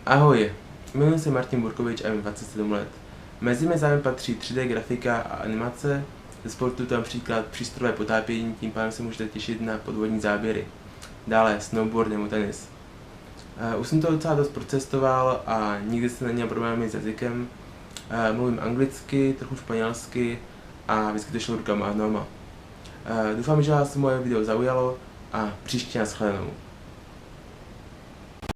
Ahoj, jmenuji se Martin Burkovič a mám 27 let. Mezi mé zájmy patří 3D grafika a animace, ze sportu to například přístrojové potápění, tím pádem se můžete těšit na podvodní záběry. Dále snowboard nebo tenis. Už jsem to docela dost procestoval a nikdy jsem neměl problémy s jazykem. Mluvím anglicky, trochu španělsky a vždycky to šlo rukama a nohama. Doufám, že vás moje video zaujalo a příště nashledanou.